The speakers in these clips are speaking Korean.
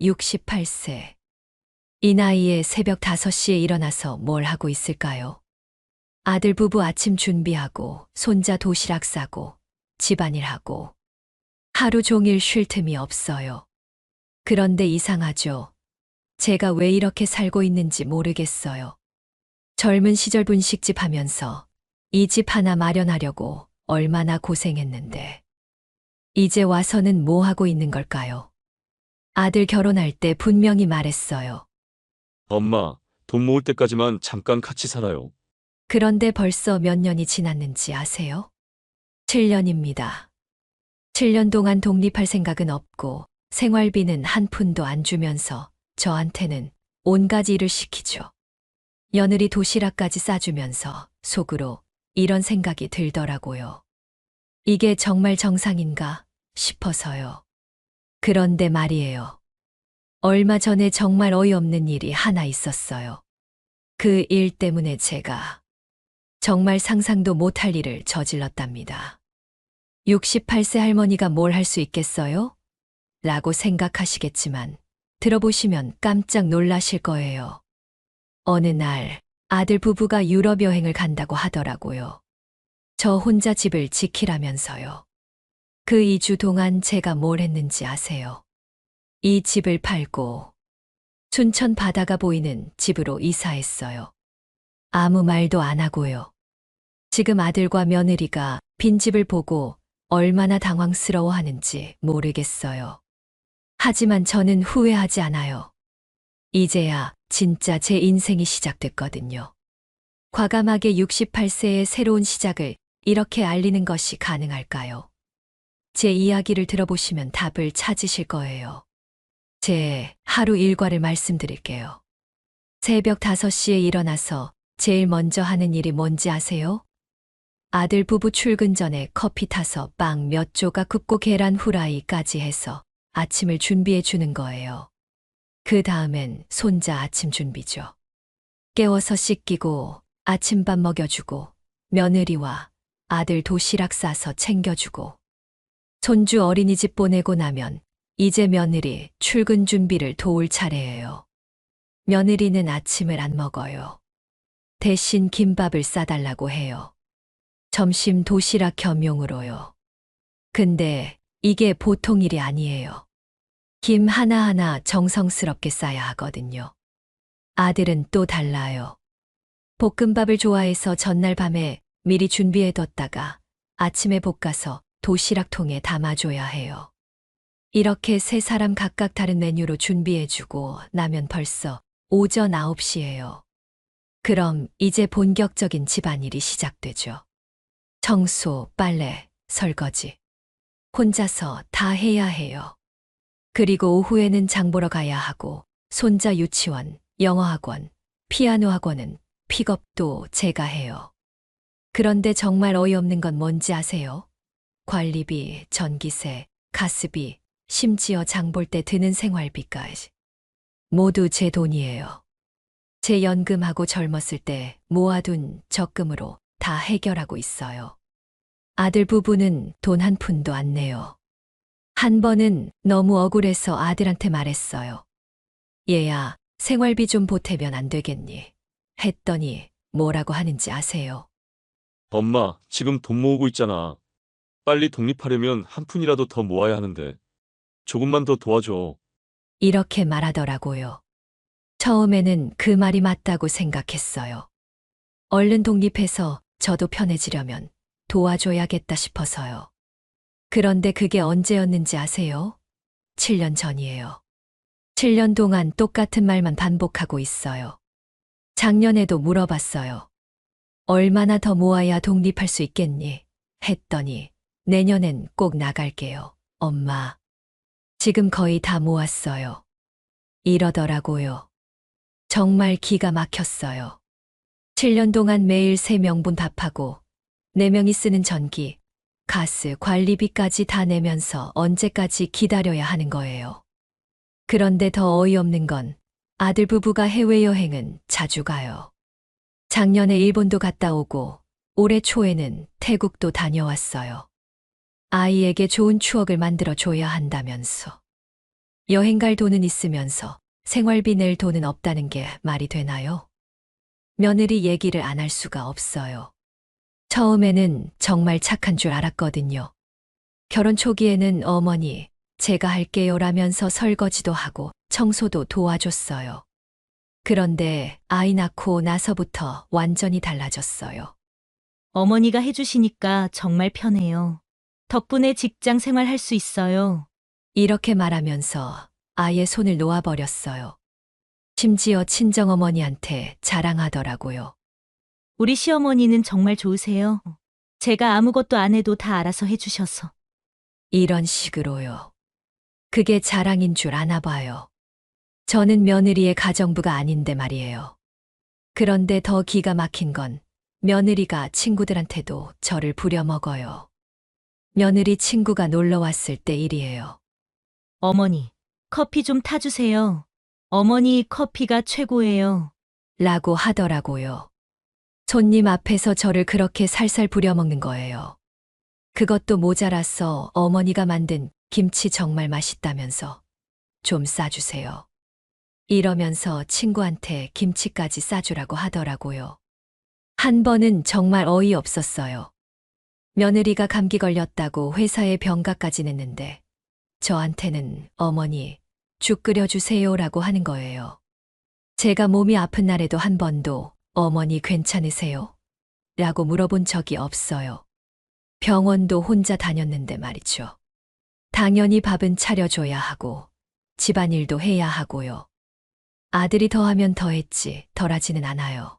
68세. 이 나이에 새벽 5시에 일어나서 뭘 하고 있을까요? 아들 부부 아침 준비하고, 손자 도시락 싸고, 집안일하고. 하루 종일 쉴 틈이 없어요. 그런데 이상하죠. 제가 왜 이렇게 살고 있는지 모르겠어요. 젊은 시절 분식집 하면서 이 집 하나 마련하려고 얼마나 고생했는데. 이제 와서는 뭐 하고 있는 걸까요? 아들 결혼할 때 분명히 말했어요. 엄마, 돈 모을 때까지만 잠깐 같이 살아요. 그런데 벌써 몇 년이 지났는지 아세요? 7년입니다. 7년 동안 독립할 생각은 없고 생활비는 한 푼도 안 주면서 저한테는 온갖 일을 시키죠. 며느리 도시락까지 싸주면서 속으로 이런 생각이 들더라고요. 이게 정말 정상인가 싶어서요. 그런데 말이에요. 얼마 전에 정말 어이없는 일이 하나 있었어요. 그 일 때문에 제가 정말 상상도 못할 일을 저질렀답니다. 68세 할머니가 뭘 할 수 있겠어요? 라고 생각하시겠지만 들어보시면 깜짝 놀라실 거예요. 어느 날 아들 부부가 유럽 여행을 간다고 하더라고요. 저 혼자 집을 지키라면서요. 그 2주 동안 제가 뭘 했는지 아세요? 이 집을 팔고 춘천 바다가 보이는 집으로 이사했어요. 아무 말도 안 하고요. 지금 아들과 며느리가 빈집을 보고 얼마나 당황스러워하는지 모르겠어요. 하지만 저는 후회하지 않아요. 이제야 진짜 제 인생이 시작됐거든요. 과감하게 68세의 새로운 시작을 이렇게 알리는 것이 가능할까요? 제 이야기를 들어보시면 답을 찾으실 거예요. 제 하루 일과를 말씀드릴게요. 새벽 5시에 일어나서 제일 먼저 하는 일이 뭔지 아세요? 아들 부부 출근 전에 커피 타서 빵 몇 조각 굽고 계란 후라이까지 해서 아침을 준비해 주는 거예요. 그 다음엔 손자 아침 준비죠. 깨워서 씻기고 아침밥 먹여주고 며느리와 아들 도시락 싸서 챙겨주고 손주 어린이집 보내고 나면 이제 며느리 출근 준비를 도울 차례예요. 며느리는 아침을 안 먹어요. 대신 김밥을 싸달라고 해요. 점심 도시락 겸용으로요. 근데 이게 보통 일이 아니에요. 김 하나하나 정성스럽게 싸야 하거든요. 아들은 또 달라요. 볶음밥을 좋아해서 전날 밤에 미리 준비해뒀다가 아침에 볶아서 도시락통에 담아줘야 해요. 이렇게 세 사람 각각 다른 메뉴로 준비해주고 나면 벌써 오전 9시예요. 그럼 이제 본격적인 집안일이 시작되죠. 청소, 빨래, 설거지. 혼자서 다 해야 해요. 그리고 오후에는 장 보러 가야 하고 손자 유치원, 영어학원, 피아노 학원은 픽업도 제가 해요. 그런데 정말 어이없는 건 뭔지 아세요? 관리비, 전기세, 가스비, 심지어 장 볼 때 드는 생활비까지. 모두 제 돈이에요. 제 연금하고 젊었을 때 모아둔 적금으로 다 해결하고 있어요. 아들 부부는 돈 한 푼도 안 내요. 한 번은 너무 억울해서 아들한테 말했어요. 얘야, 생활비 좀 보태면 안 되겠니? 했더니 뭐라고 하는지 아세요? 엄마, 지금 돈 모으고 있잖아. 빨리 독립하려면 한 푼이라도 더 모아야 하는데. 조금만 더 도와줘. 이렇게 말하더라고요. 처음에는 그 말이 맞다고 생각했어요. 얼른 독립해서 저도 편해지려면 도와줘야겠다 싶어서요. 그런데 그게 언제였는지 아세요? 7년 전이에요. 7년 동안 똑같은 말만 반복하고 있어요. 작년에도 물어봤어요. 얼마나 더 모아야 독립할 수 있겠니? 했더니 내년엔 꼭 나갈게요. 엄마. 지금 거의 다 모았어요. 이러더라고요. 정말 기가 막혔어요. 7년 동안 매일 3명분 밥하고 4명이 쓰는 전기, 가스, 관리비까지 다 내면서 언제까지 기다려야 하는 거예요. 그런데 더 어이없는 건 아들 부부가 해외여행은 자주 가요. 작년에 일본도 갔다 오고 올해 초에는 태국도 다녀왔어요. 아이에게 좋은 추억을 만들어 줘야 한다면서. 여행 갈 돈은 있으면서 생활비 낼 돈은 없다는 게 말이 되나요? 며느리 얘기를 안 할 수가 없어요. 처음에는 정말 착한 줄 알았거든요. 결혼 초기에는 어머니, 제가 할게요라면서 설거지도 하고 청소도 도와줬어요. 그런데 아이 낳고 나서부터 완전히 달라졌어요. 어머니가 해주시니까 정말 편해요. 덕분에 직장 생활할 수 있어요. 이렇게 말하면서 아예 손을 놓아버렸어요. 심지어 친정어머니한테 자랑하더라고요. 우리 시어머니는 정말 좋으세요. 제가 아무것도 안 해도 다 알아서 해주셔서. 이런 식으로요. 그게 자랑인 줄 아나 봐요. 저는 며느리의 가정부가 아닌데 말이에요. 그런데 더 기가 막힌 건 며느리가 친구들한테도 저를 부려먹어요. 며느리 친구가 놀러 왔을 때 일이에요. 어머니, 커피 좀 타주세요. 어머니 커피가 최고예요. 라고 하더라고요. 손님 앞에서 저를 그렇게 살살 부려먹는 거예요. 그것도 모자라서 어머니가 만든 김치 정말 맛있다면서 좀 싸주세요. 이러면서 친구한테 김치까지 싸주라고 하더라고요. 한 번은 정말 어이없었어요. 며느리가 감기 걸렸다고 회사에 병가까지 냈는데 저한테는 어머니 죽 끓여주세요라고 하는 거예요. 제가 몸이 아픈 날에도 한 번도 어머니 괜찮으세요? 라고 물어본 적이 없어요. 병원도 혼자 다녔는데 말이죠. 당연히 밥은 차려줘야 하고 집안일도 해야 하고요. 아들이 더하면 더했지 덜하지는 않아요.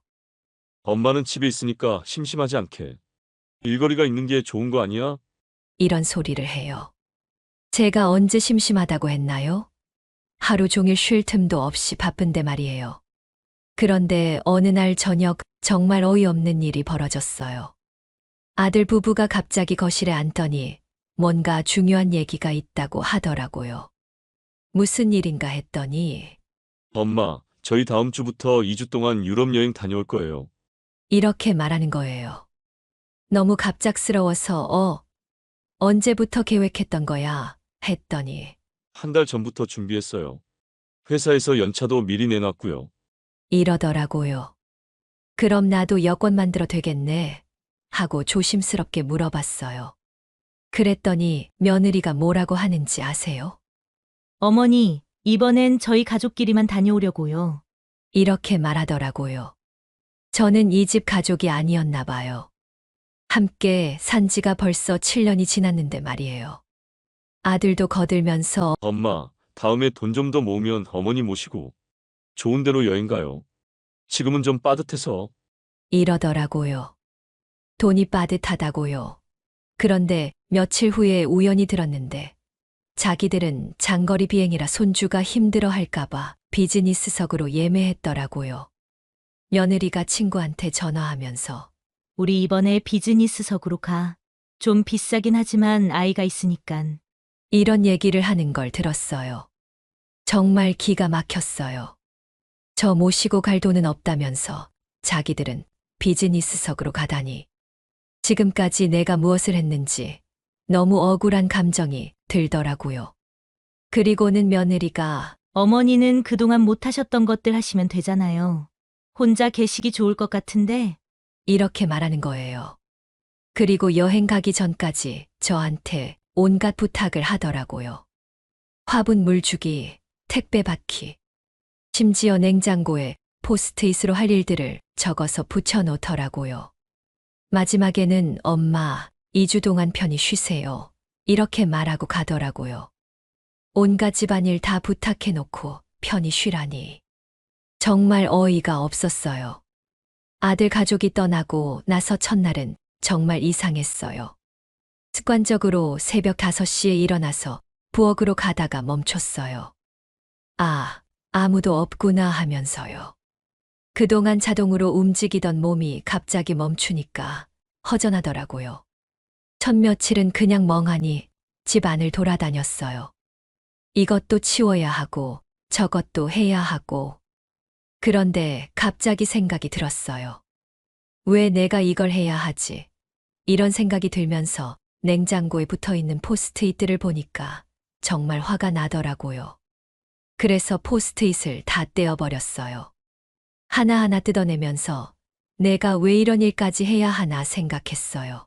엄마는 집에 있으니까 심심하지 않게. 일거리가 있는 게 좋은 거 아니야? 이런 소리를 해요. 제가 언제 심심하다고 했나요? 하루 종일 쉴 틈도 없이 바쁜데 말이에요. 그런데 어느 날 저녁 정말 어이없는 일이 벌어졌어요. 아들 부부가 갑자기 거실에 앉더니 뭔가 중요한 얘기가 있다고 하더라고요. 무슨 일인가 했더니 엄마, 저희 다음 주부터 2주 동안 유럽 여행 다녀올 거예요. 이렇게 말하는 거예요. 너무 갑작스러워서 언제부터 계획했던 거야? 했더니 한 달 전부터 준비했어요. 회사에서 연차도 미리 내놨고요. 이러더라고요. 그럼 나도 여권 만들어 되겠네 하고 조심스럽게 물어봤어요. 그랬더니 며느리가 뭐라고 하는지 아세요? 어머니, 이번엔 저희 가족끼리만 다녀오려고요. 이렇게 말하더라고요. 저는 이 집 가족이 아니었나 봐요. 함께 산 지가 벌써 7년이 지났는데 말이에요. 아들도 거들면서 엄마, 다음에 돈 좀 더 모으면 어머니 모시고 좋은 데로 여행 가요. 지금은 좀 빠듯해서. 이러더라고요. 돈이 빠듯하다고요. 그런데 며칠 후에 우연히 들었는데 자기들은 장거리 비행이라 손주가 힘들어 할까봐 비즈니스석으로 예매했더라고요. 며느리가 친구한테 전화하면서 우리 이번에 비즈니스석으로 가. 좀 비싸긴 하지만 아이가 있으니깐. 이런 얘기를 하는 걸 들었어요. 정말 기가 막혔어요. 저 모시고 갈 돈은 없다면서 자기들은 비즈니스석으로 가다니. 지금까지 내가 무엇을 했는지 너무 억울한 감정이 들더라고요. 그리고는 며느리가 어머니는 그동안 못하셨던 것들 하시면 되잖아요. 혼자 계시기 좋을 것 같은데. 이렇게 말하는 거예요. 그리고 여행 가기 전까지 저한테 온갖 부탁을 하더라고요. 화분 물 주기, 택배 받기, 심지어 냉장고에 포스트잇으로 할 일들을 적어서 붙여놓더라고요. 마지막에는 엄마, 2주 동안 편히 쉬세요. 이렇게 말하고 가더라고요. 온갖 집안일 다 부탁해놓고 편히 쉬라니. 정말 어이가 없었어요. 아들 가족이 떠나고 나서 첫날은 정말 이상했어요. 습관적으로 새벽 5시에 일어나서 부엌으로 가다가 멈췄어요. 아무도 없구나 하면서요. 그동안 자동으로 움직이던 몸이 갑자기 멈추니까 허전하더라고요. 첫 며칠은 그냥 멍하니 집 안을 돌아다녔어요. 이것도 치워야 하고 저것도 해야 하고. 그런데 갑자기 생각이 들었어요. 왜 내가 이걸 해야 하지? 이런 생각이 들면서 냉장고에 붙어 있는 포스트잇들을 보니까 정말 화가 나더라고요. 그래서 포스트잇을 다 떼어버렸어요. 하나하나 뜯어내면서 내가 왜 이런 일까지 해야 하나 생각했어요.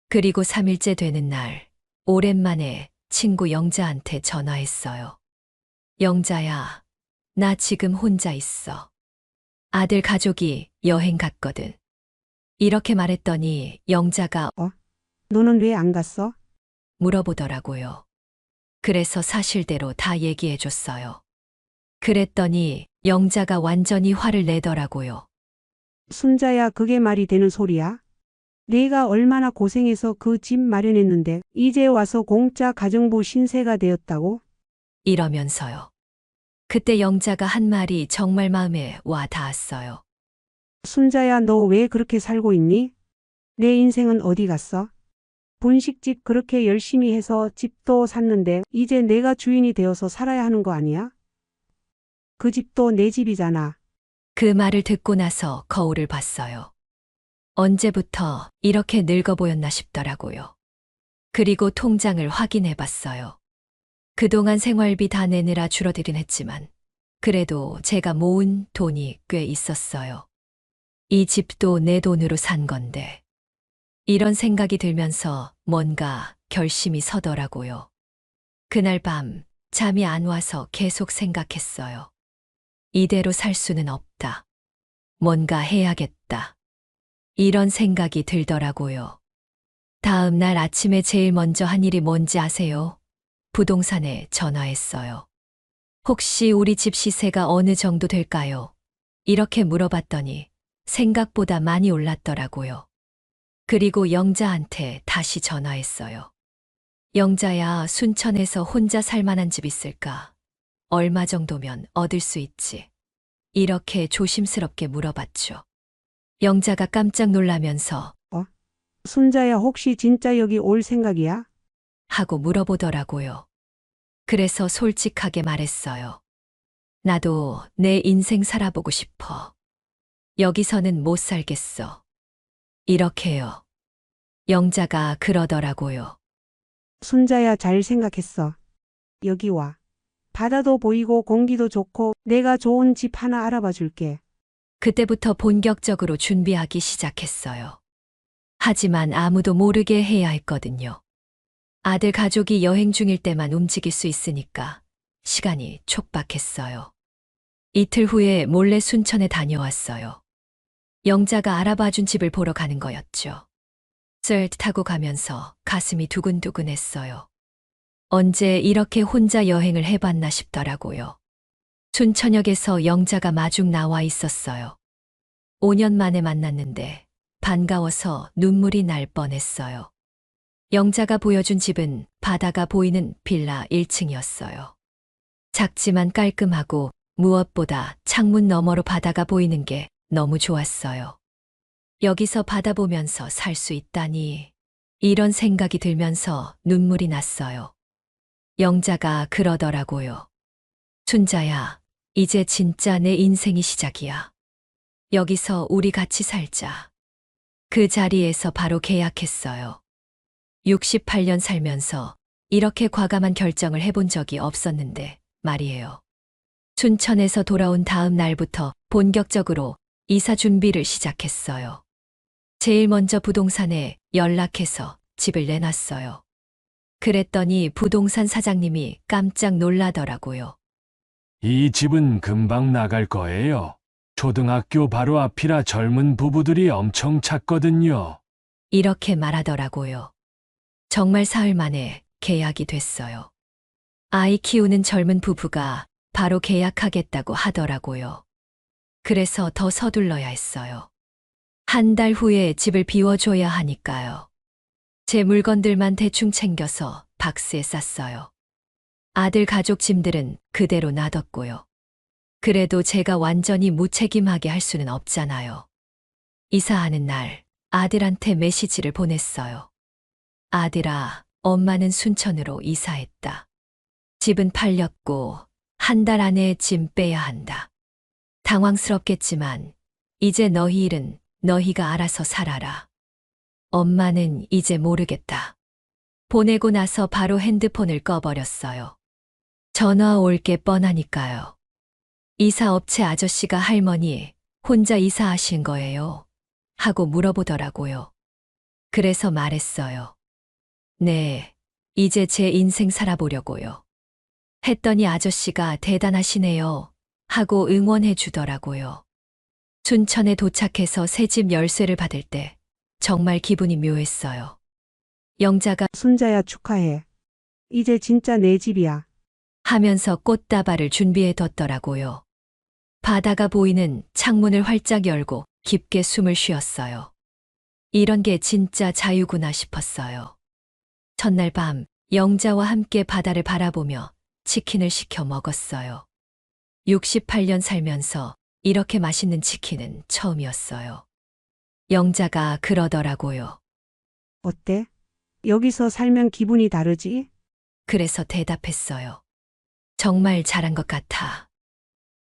그리고 3일째 되는 날, 오랜만에 친구 영자한테 전화했어요. 영자야, 나 지금 혼자 있어. 아들 가족이 여행 갔거든. 이렇게 말했더니 영자가 너는 왜 안 갔어? 물어보더라고요. 그래서 사실대로 다 얘기해 줬어요. 그랬더니 영자가 완전히 화를 내더라고요. 순자야, 그게 말이 되는 소리야? 내가 얼마나 고생해서 그 집 마련했는데 이제 와서 공짜 가정부 신세가 되었다고? 이러면서요. 그때 영자가 한 말이 정말 마음에 와 닿았어요. 순자야, 너 왜 그렇게 살고 있니? 내 인생은 어디 갔어? 분식집 그렇게 열심히 해서 집도 샀는데 이제 내가 주인이 되어서 살아야 하는 거 아니야? 그 집도 내 집이잖아. 그 말을 듣고 나서 거울을 봤어요. 언제부터 이렇게 늙어 보였나 싶더라고요. 그리고 통장을 확인해 봤어요. 그동안 생활비 다 내느라 줄어들긴 했지만 그래도 제가 모은 돈이 꽤 있었어요. 이 집도 내 돈으로 산 건데. 이런 생각이 들면서 뭔가 결심이 서더라고요. 그날 밤 잠이 안 와서 계속 생각했어요. 이대로 살 수는 없다. 뭔가 해야겠다. 이런 생각이 들더라고요. 다음 날 아침에 제일 먼저 한 일이 뭔지 아세요? 부동산에 전화했어요. 혹시 우리 집 시세가 어느 정도 될까요? 이렇게 물어봤더니 생각보다 많이 올랐더라고요. 그리고 영자한테 다시 전화했어요. 영자야, 순천에서 혼자 살 만한 집 있을까? 얼마 정도면 얻을 수 있지? 이렇게 조심스럽게 물어봤죠. 영자가 깜짝 놀라면서 순자야, 혹시 진짜 여기 올 생각이야? 하고 물어보더라고요. 그래서 솔직하게 말했어요. 나도 내 인생 살아보고 싶어. 여기서는 못 살겠어. 이렇게요. 영자가 그러더라고요. 순자야, 잘 생각했어. 여기 와. 바다도 보이고 공기도 좋고 내가 좋은 집 하나 알아봐 줄게. 그때부터 본격적으로 준비하기 시작했어요. 하지만 아무도 모르게 해야 했거든요. 아들 가족이 여행 중일 때만 움직일 수 있으니까 시간이 촉박했어요. 이틀 후에 몰래 순천에 다녀왔어요. 영자가 알아봐준 집을 보러 가는 거였죠. 썰 타고 가면서 가슴이 두근두근했어요. 언제 이렇게 혼자 여행을 해봤나 싶더라고요. 순천역에서 영자가 마중 나와 있었어요. 5년 만에 만났는데 반가워서 눈물이 날 뻔했어요. 영자가 보여준 집은 바다가 보이는 빌라 1층이었어요. 작지만 깔끔하고 무엇보다 창문 너머로 바다가 보이는 게 너무 좋았어요. 여기서 바다 보면서 살 수 있다니, 이런 생각이 들면서 눈물이 났어요. 영자가 그러더라고요. 순자야, 이제 진짜 내 인생이 시작이야. 여기서 우리 같이 살자. 그 자리에서 바로 계약했어요. 68년 살면서 이렇게 과감한 결정을 해본 적이 없었는데 말이에요. 순천에서 돌아온 다음 날부터 본격적으로 이사 준비를 시작했어요. 제일 먼저 부동산에 연락해서 집을 내놨어요. 그랬더니 부동산 사장님이 깜짝 놀라더라고요. 이 집은 금방 나갈 거예요. 초등학교 바로 앞이라 젊은 부부들이 엄청 찾거든요. 이렇게 말하더라고요. 정말 사흘 만에 계약이 됐어요. 아이 키우는 젊은 부부가 바로 계약하겠다고 하더라고요. 그래서 더 서둘러야 했어요. 한 달 후에 집을 비워줘야 하니까요. 제 물건들만 대충 챙겨서 박스에 쌌어요. 아들 가족 짐들은 그대로 놔뒀고요. 그래도 제가 완전히 무책임하게 할 수는 없잖아요. 이사하는 날 아들한테 메시지를 보냈어요. 아들아, 엄마는 순천으로 이사했다. 집은 팔렸고 한 달 안에 짐 빼야 한다. 당황스럽겠지만 이제 너희 일은 너희가 알아서 살아라. 엄마는 이제 모르겠다. 보내고 나서 바로 핸드폰을 꺼버렸어요. 전화 올 게 뻔하니까요. 이사업체 아저씨가 할머니 혼자 이사하신 거예요? 하고 물어보더라고요. 그래서 말했어요. 네, 이제 제 인생 살아보려고요. 했더니 아저씨가 대단하시네요. 하고 응원해 주더라고요. 춘천에 도착해서 새 집 열쇠를 받을 때 정말 기분이 묘했어요. 영자가 순자야 축하해. 이제 진짜 내 집이야. 하면서 꽃다발을 준비해 뒀더라고요. 바다가 보이는 창문을 활짝 열고 깊게 숨을 쉬었어요. 이런 게 진짜 자유구나 싶었어요. 첫날 밤 영자와 함께 바다를 바라보며 치킨을 시켜 먹었어요. 68년 살면서 이렇게 맛있는 치킨은 처음이었어요. 영자가 그러더라고요. 어때? 여기서 살면 기분이 다르지? 그래서 대답했어요. 정말 잘한 것 같아.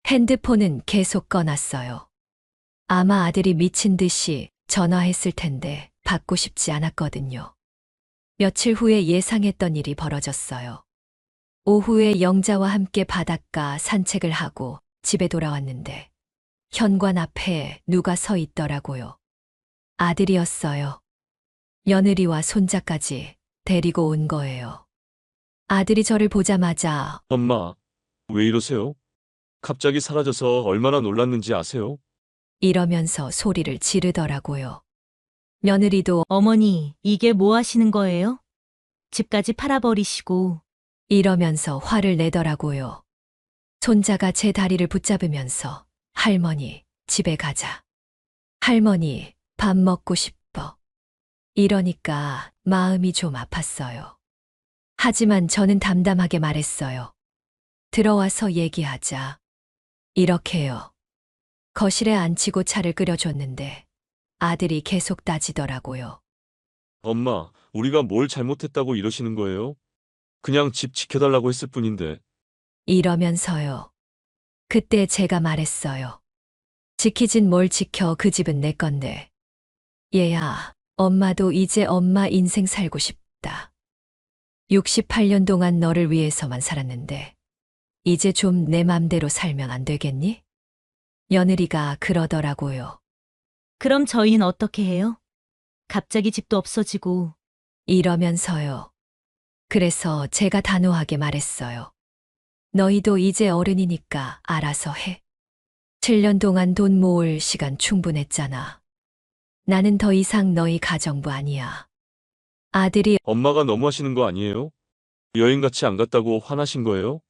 핸드폰은 계속 꺼놨어요. 아마 아들이 미친 듯이 전화했을 텐데 받고 싶지 않았거든요. 며칠 후에 예상했던 일이 벌어졌어요. 오후에 영자와 함께 바닷가 산책을 하고 집에 돌아왔는데 현관 앞에 누가 서 있더라고요. 아들이었어요. 며느리와 손자까지 데리고 온 거예요. 아들이 저를 보자마자 엄마, 왜 이러세요? 갑자기 사라져서 얼마나 놀랐는지 아세요? 이러면서 소리를 지르더라고요. 며느리도 어머니, 이게 뭐 하시는 거예요? 집까지 팔아버리시고. 이러면서 화를 내더라고요. 손자가 제 다리를 붙잡으면서 할머니, 집에 가자. 할머니, 밥 먹고 싶어. 이러니까 마음이 좀 아팠어요. 하지만 저는 담담하게 말했어요. 들어와서 얘기하자. 이렇게요. 거실에 앉히고 차를 끓여줬는데 아들이 계속 따지더라고요. 엄마, 우리가 뭘 잘못했다고 이러시는 거예요? 그냥 집 지켜달라고 했을 뿐인데. 이러면서요. 그때 제가 말했어요. 지키진 뭘 지켜, 그 집은 내 건데. 얘야, 엄마도 이제 엄마 인생 살고 싶다. 68년 동안 너를 위해서만 살았는데 이제 좀 내 맘대로 살면 안 되겠니? 며느리가 그러더라고요. 그럼 저희는 어떻게 해요? 갑자기 집도 없어지고. 이러면서요. 그래서 제가 단호하게 말했어요. 너희도 이제 어른이니까 알아서 해. 7년 동안 돈 모을 시간 충분했잖아. 나는 더 이상 너희 가정부 아니야. 아들이 엄마가 너무 하시는 거 아니에요? 여행 같이 안 갔다고 화나신 거예요?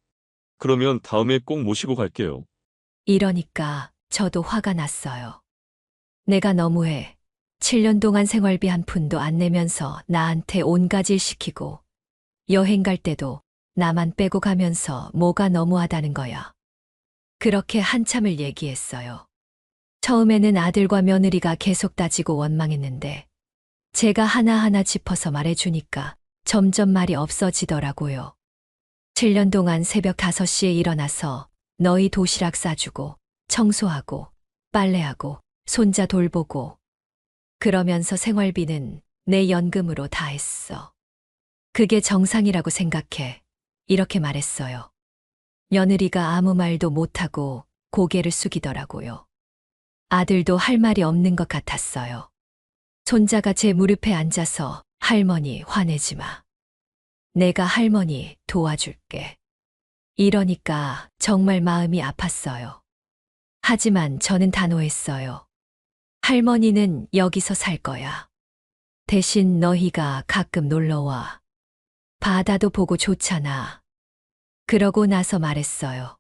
그러면 다음에 꼭 모시고 갈게요. 이러니까 저도 화가 났어요. 내가 너무해. 7년 동안 생활비 한 푼도 안 내면서 나한테 온갖 일 시키고 여행 갈 때도 나만 빼고 가면서 뭐가 너무하다는 거야. 그렇게 한참을 얘기했어요. 처음에는 아들과 며느리가 계속 따지고 원망했는데 제가 하나하나 짚어서 말해주니까 점점 말이 없어지더라고요. 7년 동안 새벽 5시에 일어나서 너희 도시락 싸주고 청소하고 빨래하고 손자 돌보고 그러면서 생활비는 내 연금으로 다 했어. 그게 정상이라고 생각해. 이렇게 말했어요. 며느리가 아무 말도 못하고 고개를 숙이더라고요. 아들도 할 말이 없는 것 같았어요. 손자가 제 무릎에 앉아서 할머니 화내지 마. 내가 할머니 도와줄게. 이러니까 정말 마음이 아팠어요. 하지만 저는 단호했어요. 할머니는 여기서 살 거야. 대신 너희가 가끔 놀러와. 바다도 보고 좋잖아. 그러고 나서 말했어요.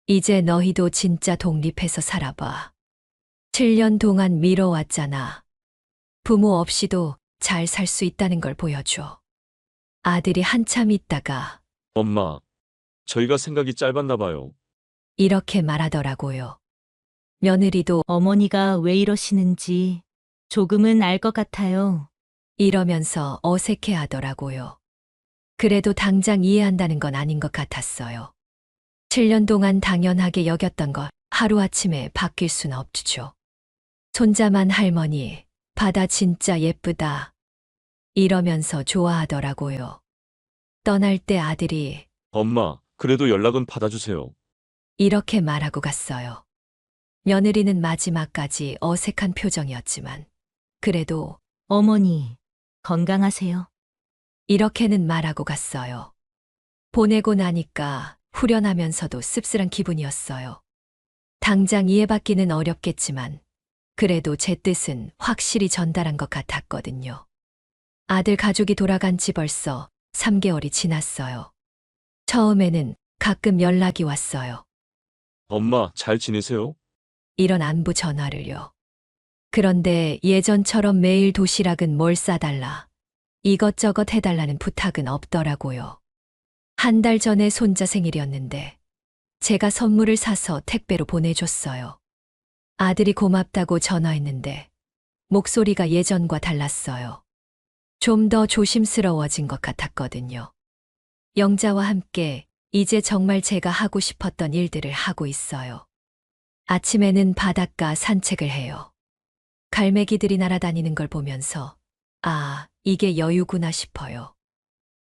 이제 너희도 진짜 독립해서 살아봐. 7년 동안 미뤄왔잖아. 부모 없이도 잘 살 수 있다는 걸 보여줘. 아들이 한참 있다가 엄마, 저희가 생각이 짧았나 봐요. 이렇게 말하더라고요. 며느리도 어머니가 왜 이러시는지 조금은 알 것 같아요. 이러면서 어색해 하더라고요. 그래도 당장 이해한다는 건 아닌 것 같았어요. 7년 동안 당연하게 여겼던 것 하루아침에 바뀔 순 없죠. 손자만 할머니, 바다 진짜 예쁘다. 이러면서 좋아하더라고요. 떠날 때 아들이 엄마, 그래도 연락은 받아주세요. 이렇게 말하고 갔어요. 며느리는 마지막까지 어색한 표정이었지만, 그래도 어머니, 건강하세요. 이렇게는 말하고 갔어요. 보내고 나니까 후련하면서도 씁쓸한 기분이었어요. 당장 이해받기는 어렵겠지만, 그래도 제 뜻은 확실히 전달한 것 같았거든요. 아들 가족이 돌아간 지 벌써 3개월이 지났어요. 처음에는 가끔 연락이 왔어요. 엄마, 잘 지내세요? 이런 안부 전화를요. 그런데 예전처럼 매일 도시락은 뭘 싸달라, 이것저것 해달라는 부탁은 없더라고요. 한 달 전에 손자 생일이었는데 제가 선물을 사서 택배로 보내줬어요. 아들이 고맙다고 전화했는데 목소리가 예전과 달랐어요. 좀 더 조심스러워진 것 같았거든요. 영자와 함께 이제 정말 제가 하고 싶었던 일들을 하고 있어요. 아침에는 바닷가 산책을 해요. 갈매기들이 날아다니는 걸 보면서 아, 이게 여유구나 싶어요.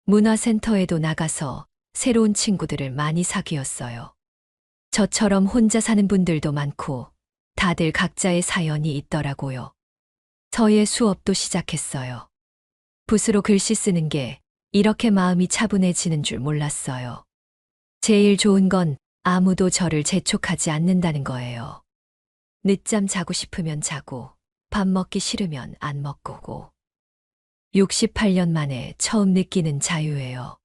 문화센터에도 나가서 새로운 친구들을 많이 사귀었어요. 저처럼 혼자 사는 분들도 많고 다들 각자의 사연이 있더라고요. 서예 수업도 시작했어요. 붓으로 글씨 쓰는 게 이렇게 마음이 차분해지는 줄 몰랐어요. 제일 좋은 건 아무도 저를 재촉하지 않는다는 거예요. 늦잠 자고 싶으면 자고, 밥 먹기 싫으면 안 먹고고. 68년 만에 처음 느끼는 자유예요.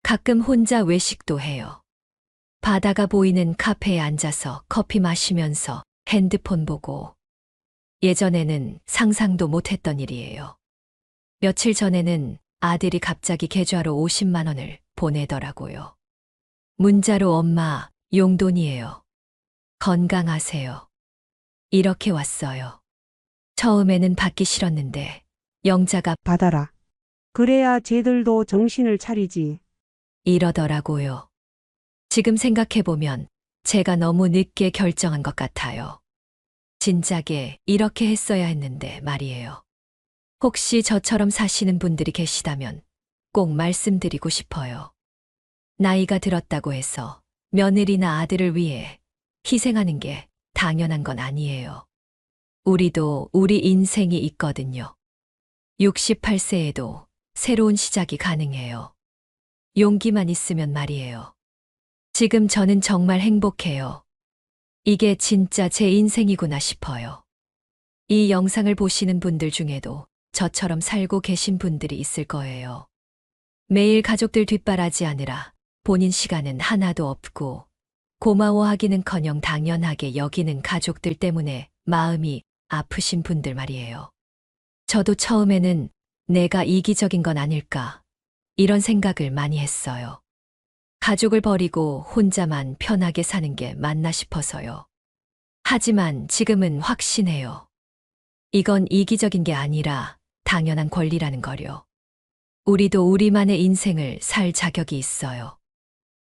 가끔 혼자 외식도 해요. 바다가 보이는 카페에 앉아서 커피 마시면서 핸드폰 보고. 예전에는 상상도 못했던 일이에요. 며칠 전에는 아들이 갑자기 계좌로 50만 원을 보내더라고요. 문자로 엄마, 용돈이에요. 건강하세요. 이렇게 왔어요. 처음에는 받기 싫었는데 영자가 받아라. 그래야 쟤들도 정신을 차리지. 이러더라고요. 지금 생각해보면 제가 너무 늦게 결정한 것 같아요. 진작에 이렇게 했어야 했는데 말이에요. 혹시 저처럼 사시는 분들이 계시다면 꼭 말씀드리고 싶어요. 나이가 들었다고 해서 며느리나 아들을 위해 희생하는 게 당연한 건 아니에요. 우리도 우리 인생이 있거든요. 68세에도 새로운 시작이 가능해요. 용기만 있으면 말이에요. 지금 저는 정말 행복해요. 이게 진짜 제 인생이구나 싶어요. 이 영상을 보시는 분들 중에도 저처럼 살고 계신 분들이 있을 거예요. 매일 가족들 뒷바라지하느라 본인 시간은 하나도 없고 고마워하기는커녕 당연하게 여기는 가족들 때문에 마음이 아프신 분들 말이에요. 저도 처음에는 내가 이기적인 건 아닐까 이런 생각을 많이 했어요. 가족을 버리고 혼자만 편하게 사는 게 맞나 싶어서요. 하지만 지금은 확신해요. 이건 이기적인 게 아니라 당연한 권리라는 거요. 우리도 우리만의 인생을 살 자격이 있어요.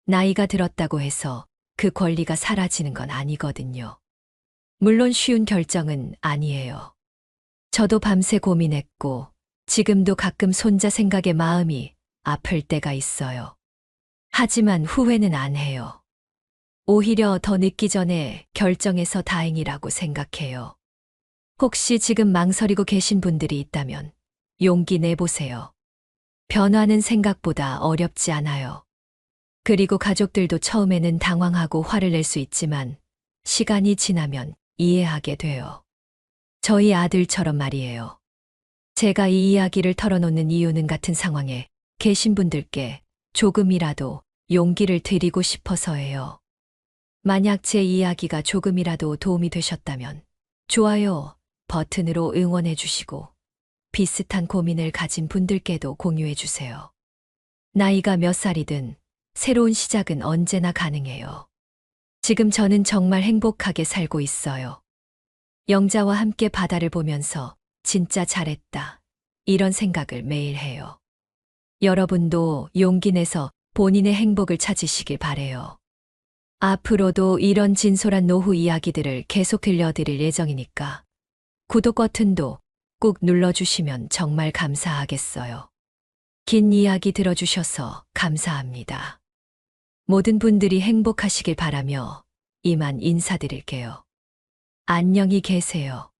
나이가 들었다고 해서 그 권리가 사라지는 건 아니거든요. 물론 쉬운 결정은 아니에요. 저도 밤새 고민했고 지금도 가끔 손자 생각에 마음이 아플 때가 있어요. 하지만 후회는 안 해요. 오히려 더 늦기 전에 결정해서 다행이라고 생각해요. 혹시 지금 망설이고 계신 분들이 있다면 용기 내보세요. 변화는 생각보다 어렵지 않아요. 그리고 가족들도 처음에는 당황하고 화를 낼 수 있지만 시간이 지나면 이해하게 돼요. 저희 아들처럼 말이에요. 제가 이 이야기를 털어놓는 이유는 같은 상황에 계신 분들께 조금이라도 용기를 드리고 싶어서예요. 만약 제 이야기가 조금이라도 도움이 되셨다면 좋아요 버튼으로 응원해 주시고 비슷한 고민을 가진 분들께도 공유해 주세요. 나이가 몇 살이든 새로운 시작은 언제나 가능해요. 지금 저는 정말 행복하게 살고 있어요. 영자와 함께 바다를 보면서 진짜 잘했다. 이런 생각을 매일 해요. 여러분도 용기 내서 본인의 행복을 찾으시길 바래요. 앞으로도 이런 진솔한 노후 이야기들을 계속 들려드릴 예정이니까 구독 버튼도 꾹 눌러주시면 정말 감사하겠어요. 긴 이야기 들어주셔서 감사합니다. 모든 분들이 행복하시길 바라며 이만 인사드릴게요. 안녕히 계세요.